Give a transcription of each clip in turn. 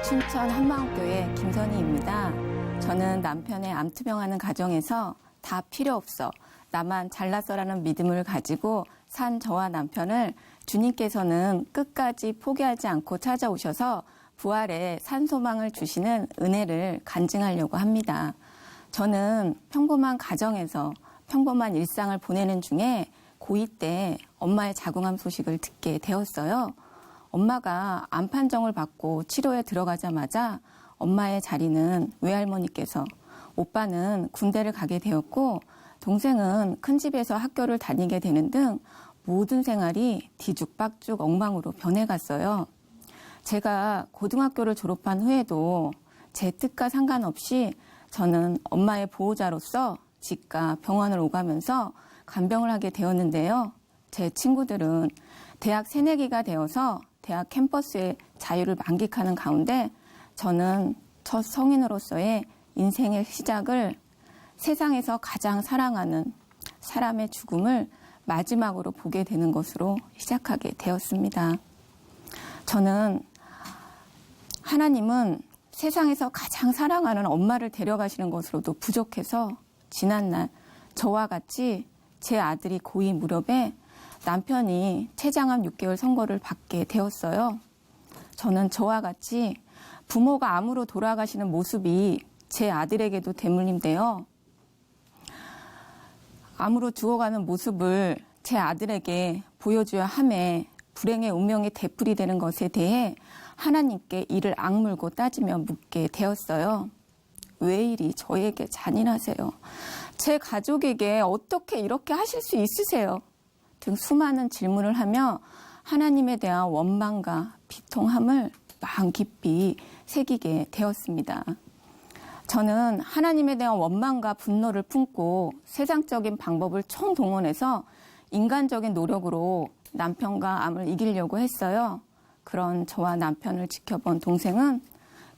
춘천 한마음교회 김선희입니다. 저는 남편의 암투병하는 가정에서 다 필요 없어 나만 잘났어라는 믿음을 가지고 산 저와 남편을 주님께서는 끝까지 포기하지 않고 찾아오셔서 부활의 산소망을 주시는 은혜를 간증하려고 합니다. 저는 평범한 가정에서 평범한 일상을 보내는 중에 고2 때 엄마의 자궁암 소식을 듣게 되었어요. 엄마가 암 판정을 받고 치료에 들어가자마자 엄마의 자리는 외할머니께서, 오빠는 군대를 가게 되었고 동생은 큰 집에서 학교를 다니게 되는 등 모든 생활이 뒤죽박죽 엉망으로 변해갔어요. 제가 고등학교를 졸업한 후에도 제 뜻과 상관없이 저는 엄마의 보호자로서 집과 병원을 오가면서 간병을 하게 되었는데요. 제 친구들은 대학 새내기가 되어서 대학 캠퍼스의 자유를 만끽하는 가운데 저는 첫 성인으로서의 인생의 시작을 세상에서 가장 사랑하는 사람의 죽음을 마지막으로 보게 되는 것으로 시작하게 되었습니다. 저는 하나님은 세상에서 가장 사랑하는 엄마를 데려가시는 것으로도 부족해서 지난날 저와 같이 제 아들이 고2 무렵에 남편이 췌장암 6개월 선고를 받게 되었어요. 저는 저와 같이 부모가 암으로 돌아가시는 모습이 제 아들에게도 대물림되어 암으로 죽어가는 모습을 제 아들에게 보여줘야 함에 불행의 운명이 되풀이 되는 것에 대해 하나님께 이를 악물고 따지며 묻게 되었어요. 왜 이리 저에게 잔인하세요? 제 가족에게 어떻게 이렇게 하실 수 있으세요? 등 수많은 질문을 하며 하나님에 대한 원망과 비통함을 마음 깊이 새기게 되었습니다. 저는 하나님에 대한 원망과 분노를 품고 세상적인 방법을 총동원해서 인간적인 노력으로 남편과 암을 이기려고 했어요. 그런 저와 남편을 지켜본 동생은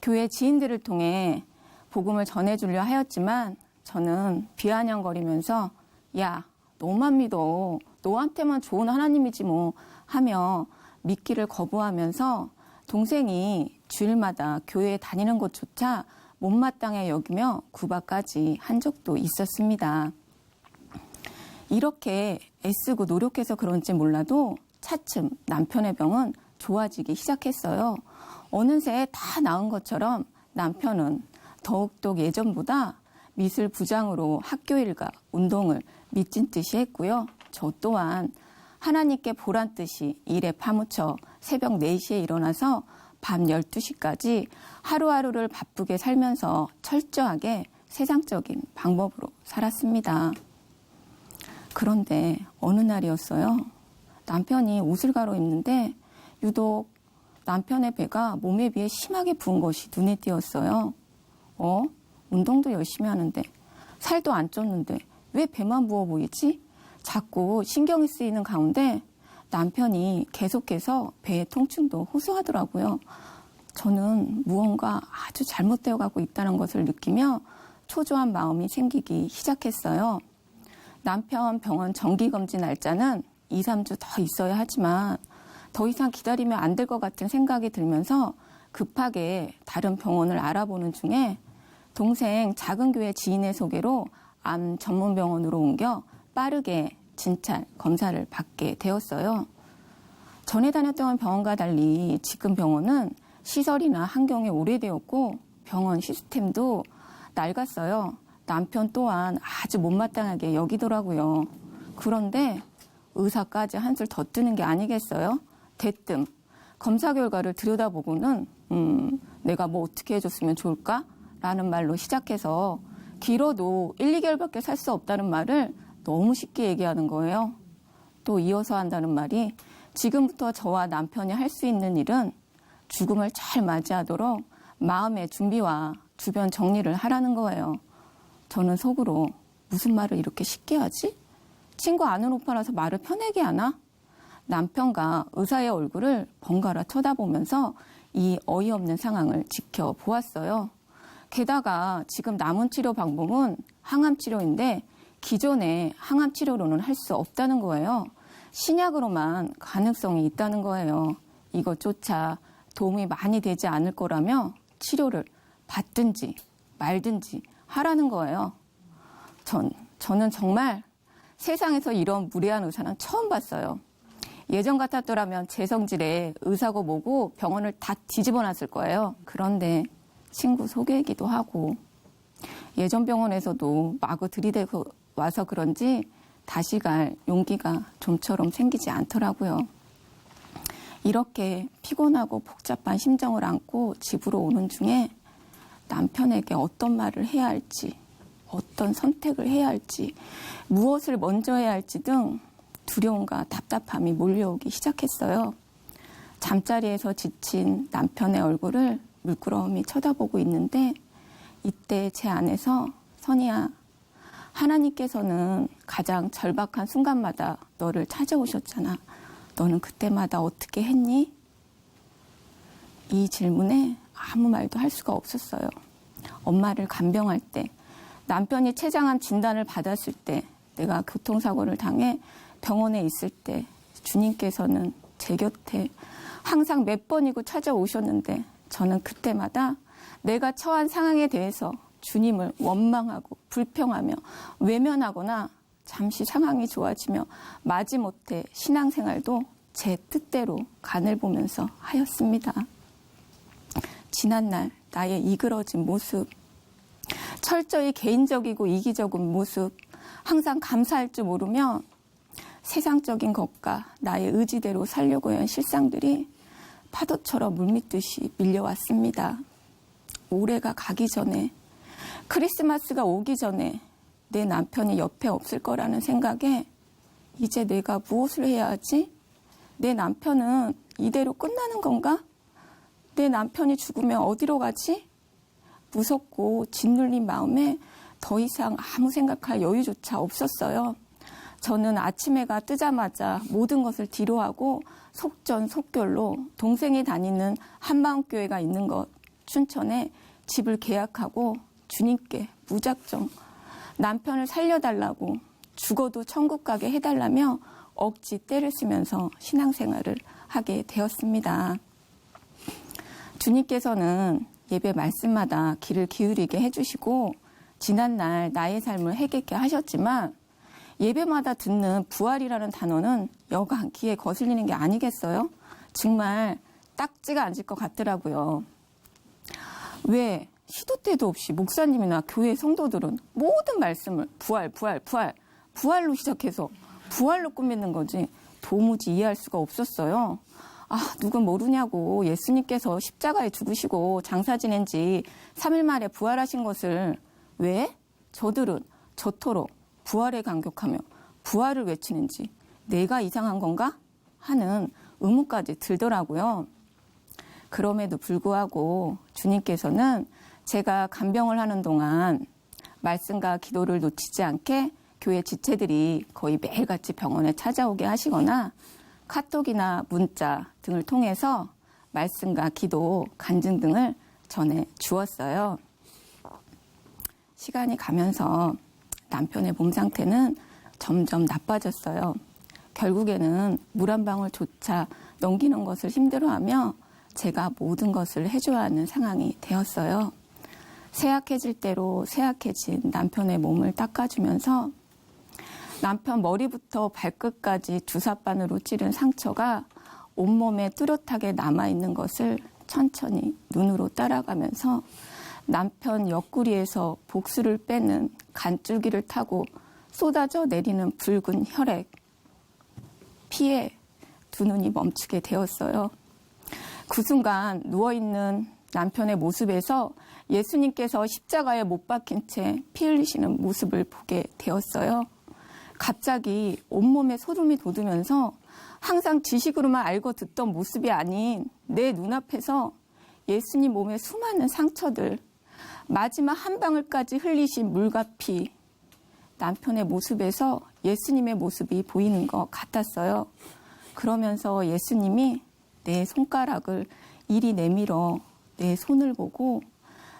교회 지인들을 통해 복음을 전해주려 하였지만 저는 비아냥거리면서 야, 너만 믿어. 너한테만 좋은 하나님이지 뭐 하며 믿기를 거부하면서 동생이 주일마다 교회에 다니는 것조차 못마땅해 여기며 구박까지 한 적도 있었습니다. 이렇게 애쓰고 노력해서 그런지 몰라도 차츰 남편의 병은 좋아지기 시작했어요. 어느새 다 나은 것처럼 남편은 더욱더 예전보다 미술 부장으로 학교 일과 운동을 미친 듯이 했고요. 저 또한 하나님께 보란 듯이 일에 파묻혀 새벽 4시에 일어나서 밤 12시까지 하루하루를 바쁘게 살면서 철저하게 세상적인 방법으로 살았습니다. 그런데 어느 날이었어요. 남편이 옷을 갈아입는데 유독 남편의 배가 몸에 비해 심하게 부은 것이 눈에 띄었어요. 운동도 열심히 하는데 살도 안 쪘는데 왜 배만 부어 보이지? 자꾸 신경이 쓰이는 가운데 남편이 계속해서 배의 통증도 호소하더라고요. 저는 무언가 아주 잘못되어 가고 있다는 것을 느끼며 초조한 마음이 생기기 시작했어요. 남편 병원 정기검진 날짜는 2, 3주 더 있어야 하지만 더 이상 기다리면 안 될 것 같은 생각이 들면서 급하게 다른 병원을 알아보는 중에 동생 작은 교회 지인의 소개로 암 전문 병원으로 옮겨 빠르게 진찰 검사를 받게 되었어요. 전에 다녔던 병원과 달리 지금 병원은 시설이나 환경이 오래되었고 병원 시스템도 낡았어요. 남편 또한 아주 못마땅하게 여기더라고요. 그런데 의사까지 한술 더 뜨는 게 아니겠어요? 대뜸 검사 결과를 들여다보고는 내가 뭐 어떻게 해줬으면 좋을까? 라는 말로 시작해서 길어도 1, 2개월밖에 살 수 없다는 말을 너무 쉽게 얘기하는 거예요. 또 이어서 한다는 말이 지금부터 저와 남편이 할 수 있는 일은 죽음을 잘 맞이하도록 마음의 준비와 주변 정리를 하라는 거예요. 저는 속으로 무슨 말을 이렇게 쉽게 하지? 친구 아는 오빠라서 말을 편하게 하나? 남편과 의사의 얼굴을 번갈아 쳐다보면서 이 어이없는 상황을 지켜보았어요. 게다가 지금 남은 치료 방법은 항암 치료인데 기존의 항암 치료로는 할 수 없다는 거예요. 신약으로만 가능성이 있다는 거예요. 이것조차 도움이 많이 되지 않을 거라며 치료를 받든지 말든지 하라는 거예요. 저는 정말 세상에서 이런 무례한 의사는 처음 봤어요. 예전 같았더라면 제 성질에 의사고 뭐고 병원을 다 뒤집어 놨을 거예요. 그런데 친구 소개이기도 하고 예전 병원에서도 마구 들이대고 와서 그런지 다시 갈 용기가 좀처럼 생기지 않더라고요. 이렇게 피곤하고 복잡한 심정을 안고 집으로 오는 중에 남편에게 어떤 말을 해야 할지, 어떤 선택을 해야 할지, 무엇을 먼저 해야 할지 등 두려움과 답답함이 몰려오기 시작했어요. 잠자리에서 지친 남편의 얼굴을 물끄러미 쳐다보고 있는데 이때 제 안에서 선희야, 하나님께서는 가장 절박한 순간마다 너를 찾아오셨잖아. 너는 그때마다 어떻게 했니? 이 질문에 아무 말도 할 수가 없었어요. 엄마를 간병할 때, 남편이 췌장암 진단을 받았을 때, 내가 교통사고를 당해 병원에 있을 때 주님께서는 제 곁에 항상 몇 번이고 찾아오셨는데 저는 그때마다 내가 처한 상황에 대해서 주님을 원망하고 불평하며 외면하거나 잠시 상황이 좋아지며 마지못해 신앙생활도 제 뜻대로 간을 보면서 하였습니다. 지난날 나의 이그러진 모습, 철저히 개인적이고 이기적인 모습, 항상 감사할 줄 모르며 세상적인 것과 나의 의지대로 살려고 한 실상들이 파도처럼 물밀듯이 밀려왔습니다. 올해가 가기 전에, 크리스마스가 오기 전에 내 남편이 옆에 없을 거라는 생각에 이제 내가 무엇을 해야 하지? 내 남편은 이대로 끝나는 건가? 내 남편이 죽으면 어디로 가지? 무섭고 짓눌린 마음에 더 이상 아무 생각할 여유조차 없었어요. 저는 아침 해가 뜨자마자 모든 것을 뒤로하고 속전속결로 동생이 다니는 한마음교회가 있는 곳 춘천에 집을 계약하고 주님께 무작정 남편을 살려달라고 죽어도 천국 가게 해달라며 억지 때를 쓰면서 신앙생활을 하게 되었습니다. 주님께서는 예배 말씀마다 귀를 기울이게 해주시고 지난날 나의 삶을 해결케 하셨지만 예배마다 듣는 부활이라는 단어는 여간 귀에 거슬리는 게 아니겠어요? 정말 딱지가 앉을 것 같더라고요. 왜 시도 때도 없이 목사님이나 교회 성도들은 모든 말씀을 부활로 시작해서 부활로 꾸미는 거지 도무지 이해할 수가 없었어요. 누군 모르냐고 예수님께서 십자가에 죽으시고 장사 지낸 지 3일 만에 부활하신 것을 왜 저들은 저토록 부활에 감격하며 부활을 외치는지 내가 이상한 건가? 하는 의문까지 들더라고요. 그럼에도 불구하고 주님께서는 제가 간병을 하는 동안 말씀과 기도를 놓치지 않게 교회 지체들이 거의 매일같이 병원에 찾아오게 하시거나 카톡이나 문자 등을 통해서 말씀과 기도, 간증 등을 전해 주었어요. 시간이 가면서 남편의 몸 상태는 점점 나빠졌어요. 결국에는 물 한 방울조차 넘기는 것을 힘들어하며 제가 모든 것을 해줘야 하는 상황이 되었어요. 쇠약해질 대로 쇠약해진 남편의 몸을 닦아주면서 남편 머리부터 발끝까지 주사바늘로 찌른 상처가 온몸에 뚜렷하게 남아있는 것을 천천히 눈으로 따라가면서 남편 옆구리에서 복수를 빼는 간줄기를 타고 쏟아져 내리는 붉은 혈액, 피에 두 눈이 멈추게 되었어요. 그 순간 누워있는 남편의 모습에서 예수님께서 십자가에 못 박힌 채 피 흘리시는 모습을 보게 되었어요. 갑자기 온몸에 소름이 돋으면서 항상 지식으로만 알고 듣던 모습이 아닌 내 눈앞에서 예수님 몸의 수많은 상처들, 마지막 한 방울까지 흘리신 물과 피, 남편의 모습에서 예수님의 모습이 보이는 것 같았어요. 그러면서 예수님이 내 손가락을 이리 내밀어 내 손을 보고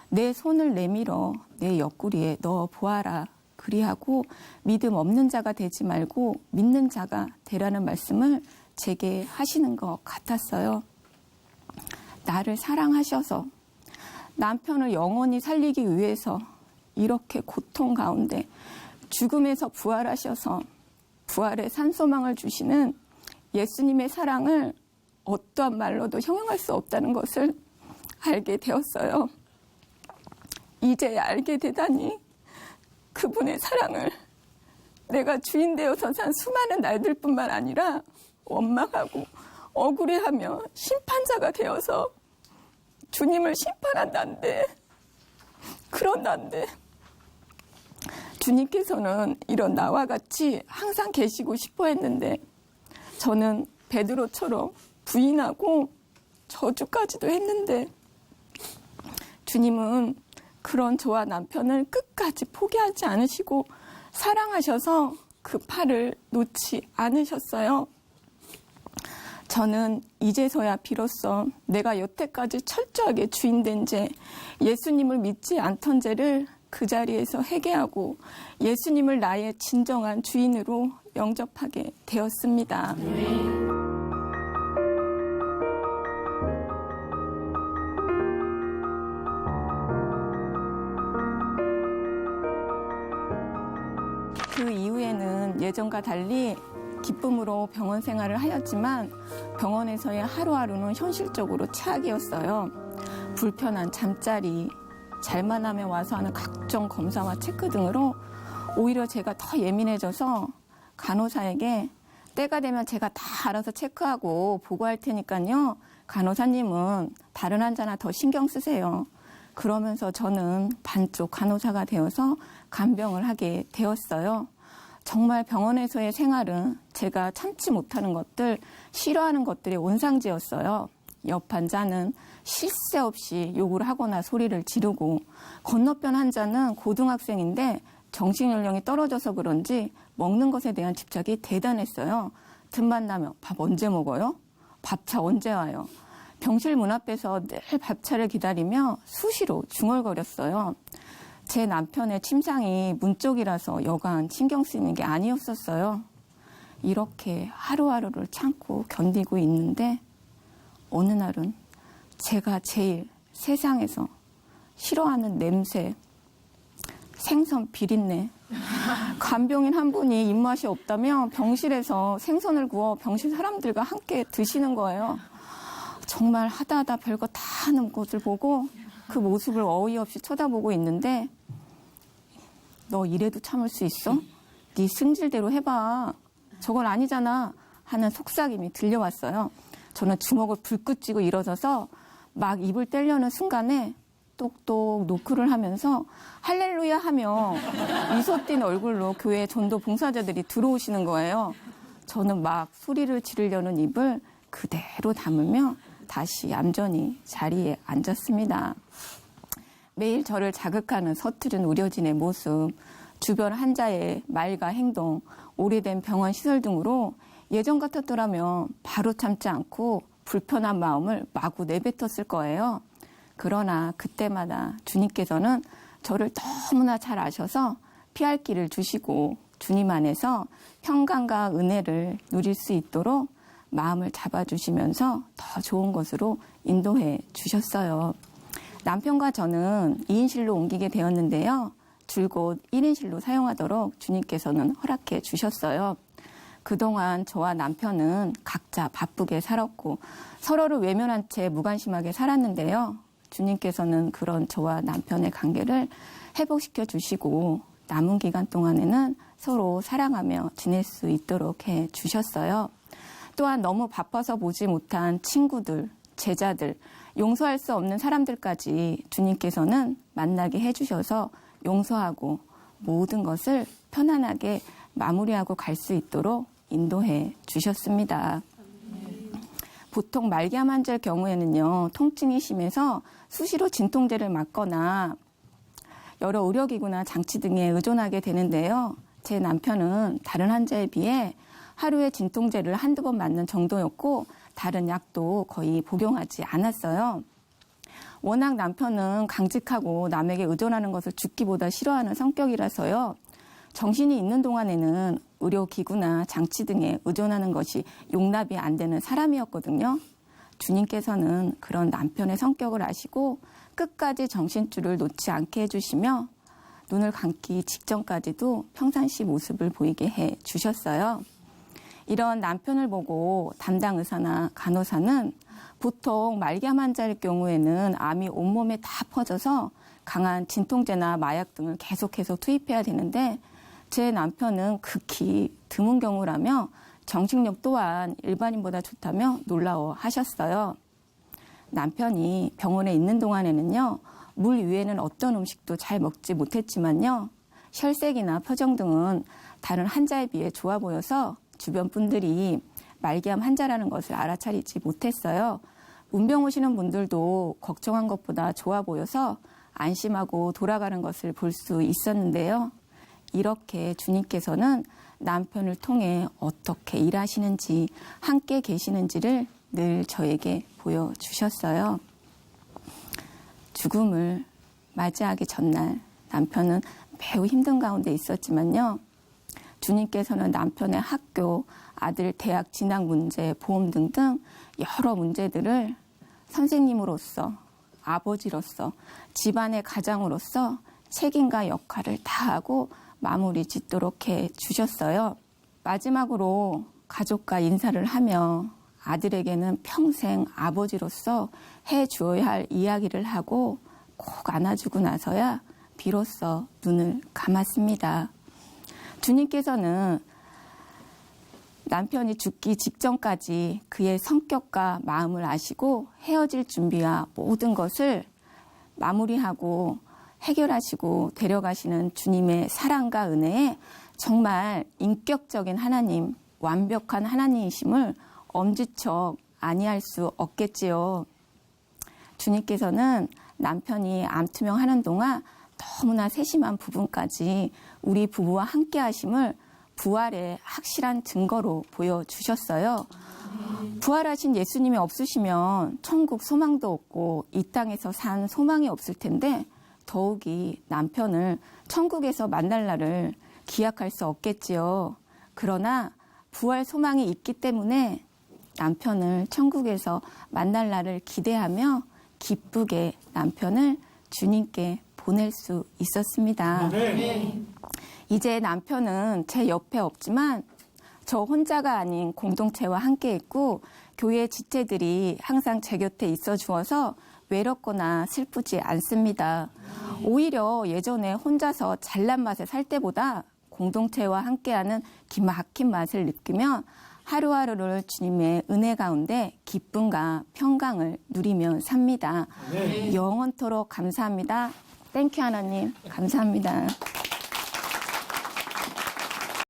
내 손을 내밀어 내 옆구리에 넣어 보아라. 그리하고 믿음 없는 자가 되지 말고 믿는 자가 되라는 말씀을 제게 하시는 것 같았어요. 나를 사랑하셔서 남편을 영원히 살리기 위해서 이렇게 고통 가운데 죽음에서 부활하셔서 부활의 산소망을 주시는 예수님의 사랑을 어떠한 말로도 형용할 수 없다는 것을 알게 되었어요. 이제야 알게 되다니 그분의 사랑을 내가 주인 되어서 산 수많은 날들뿐만 아니라 원망하고 억울해하며 심판자가 되어서 주님을 심판한다는데, 그런다는데 주님께서는 이런 나와 같이 항상 계시고 싶어 했는데 저는 베드로처럼 부인하고 저주까지도 했는데 주님은 그런 저와 남편을 끝까지 포기하지 않으시고 사랑하셔서 그 팔을 놓지 않으셨어요. 저는 이제서야 비로소 내가 여태까지 철저하게 주인된 죄, 예수님을 믿지 않던 죄를 그 자리에서 회개하고 예수님을 나의 진정한 주인으로 영접하게 되었습니다. 그 이후에는 예전과 달리 기쁨으로 병원 생활을 하였지만 병원에서의 하루하루는 현실적으로 최악이었어요. 불편한 잠자리, 잘만 하면 와서 하는 각종 검사와 체크 등으로 오히려 제가 더 예민해져서 간호사에게 때가 되면 제가 다 알아서 체크하고 보고할 테니까요. 간호사님은 다른 환자나 더 신경 쓰세요. 그러면서 저는 반쪽 간호사가 되어서 간병을 하게 되었어요. 정말 병원에서의 생활은 제가 참지 못하는 것들, 싫어하는 것들의 온상지였어요. 옆 환자는 쉴 새 없이 욕을 하거나 소리를 지르고, 건너편 환자는 고등학생인데 정신연령이 떨어져서 그런지 먹는 것에 대한 집착이 대단했어요. 틈만 나면 밥 언제 먹어요? 밥차 언제 와요? 병실 문 앞에서 늘 밥차를 기다리며 수시로 중얼거렸어요. 제 남편의 침상이 문 쪽이라서 여간 신경 쓰이는 게 아니었었어요. 이렇게 하루하루를 참고 견디고 있는데 어느 날은 제가 제일 세상에서 싫어하는 냄새, 생선 비린내, 간병인 한 분이 입맛이 없다며 병실에서 생선을 구워 병실 사람들과 함께 드시는 거예요. 정말 하다 별거 다 하는 것을 보고 그 모습을 어이없이 쳐다보고 있는데, 너 이래도 참을 수 있어? 네 승질대로 해봐. 저건 아니잖아 하는 속삭임이 들려왔어요. 저는 주먹을 불끈 쥐고 일어서서 막 입을 떼려는 순간에 똑똑 노크를 하면서 할렐루야 하며 미소 띤 얼굴로 교회 전도 봉사자들이 들어오시는 거예요. 저는 막 소리를 지르려는 입을 그대로 담으며 다시 얌전히 자리에 앉았습니다. 매일 저를 자극하는 서투른 의료진의 모습, 주변 환자의 말과 행동, 오래된 병원 시설 등으로 예전 같았더라면 바로 참지 않고 불편한 마음을 마구 내뱉었을 거예요. 그러나 그때마다 주님께서는 저를 너무나 잘 아셔서 피할 길을 주시고 주님 안에서 평강과 은혜를 누릴 수 있도록 마음을 잡아주시면서 더 좋은 것으로 인도해 주셨어요. 남편과 저는 2인실로 옮기게 되었는데요. 줄곧 1인실로 사용하도록 주님께서는 허락해 주셨어요. 그동안 저와 남편은 각자 바쁘게 살았고 서로를 외면한 채 무관심하게 살았는데요. 주님께서는 그런 저와 남편의 관계를 회복시켜 주시고 남은 기간 동안에는 서로 사랑하며 지낼 수 있도록 해 주셨어요. 또한 너무 바빠서 보지 못한 친구들, 제자들, 용서할 수 없는 사람들까지 주님께서는 만나게 해주셔서 용서하고 모든 것을 편안하게 마무리하고 갈 수 있도록 인도해 주셨습니다. 보통 말기암 환자의 경우에는요, 통증이 심해서 수시로 진통제를 맞거나 여러 의료기구나 장치 등에 의존하게 되는데요. 제 남편은 다른 환자에 비해 하루에 진통제를 한두 번 맞는 정도였고 다른 약도 거의 복용하지 않았어요. 워낙 남편은 강직하고 남에게 의존하는 것을 죽기보다 싫어하는 성격이라서요. 정신이 있는 동안에는 의료기구나 장치 등에 의존하는 것이 용납이 안 되는 사람이었거든요. 주님께서는 그런 남편의 성격을 아시고 끝까지 정신줄을 놓지 않게 해주시며 눈을 감기 직전까지도 평상시 모습을 보이게 해 주셨어요. 이런 남편을 보고 담당 의사나 간호사는 보통 말기암 환자일 경우에는 암이 온몸에 다 퍼져서 강한 진통제나 마약 등을 계속해서 투입해야 되는데 제 남편은 극히 드문 경우라며 정신력 또한 일반인보다 좋다며 놀라워하셨어요. 남편이 병원에 있는 동안에는요, 물 위에는 어떤 음식도 잘 먹지 못했지만요, 혈색이나 표정 등은 다른 환자에 비해 좋아 보여서 주변 분들이 말기암 환자라는 것을 알아차리지 못했어요. 문병 오시는 분들도 걱정한 것보다 좋아 보여서 안심하고 돌아가는 것을 볼 수 있었는데요. 이렇게 주님께서는 남편을 통해 어떻게 일하시는지, 함께 계시는지를 늘 저에게 보여주셨어요. 죽음을 맞이하기 전날 남편은 매우 힘든 가운데 있었지만요. 주님께서는 남편의 학교, 아들 대학 진학 문제, 보험 등등 여러 문제들을 선생님으로서, 아버지로서, 집안의 가장으로서 책임과 역할을 다하고 마무리 짓도록 해 주셨어요. 마지막으로 가족과 인사를 하며 아들에게는 평생 아버지로서 해 주어야 할 이야기를 하고 꼭 안아주고 나서야 비로소 눈을 감았습니다. 주님께서는 남편이 죽기 직전까지 그의 성격과 마음을 아시고 헤어질 준비와 모든 것을 마무리하고 해결하시고 데려가시는 주님의 사랑과 은혜에 정말 인격적인 하나님, 완벽한 하나님이심을 엄지척 아니할 수 없겠지요. 주님께서는 남편이 암투명하는 동안 너무나 세심한 부분까지 우리 부부와 함께 하심을 부활의 확실한 증거로 보여주셨어요. 부활하신 예수님이 없으시면 천국 소망도 없고 이 땅에서 산 소망이 없을 텐데 더욱이 남편을 천국에서 만날 날을 기약할 수 없겠지요. 그러나 부활 소망이 있기 때문에 남편을 천국에서 만날 날을 기대하며 기쁘게 남편을 주님께 보낼 수 있었습니다. 네. 이제 남편은 제 옆에 없지만 저 혼자가 아닌 공동체와 함께 있고 교회 지체들이 항상 제 곁에 있어 주어서 외롭거나 슬프지 않습니다. 오히려 예전에 혼자서 잘난 맛에 살 때보다 공동체와 함께하는 기막힌 맛을 느끼며 하루하루를 주님의 은혜 가운데 기쁨과 평강을 누리며 삽니다. 네. 영원토록 감사합니다. 땡큐 하나님 감사합니다.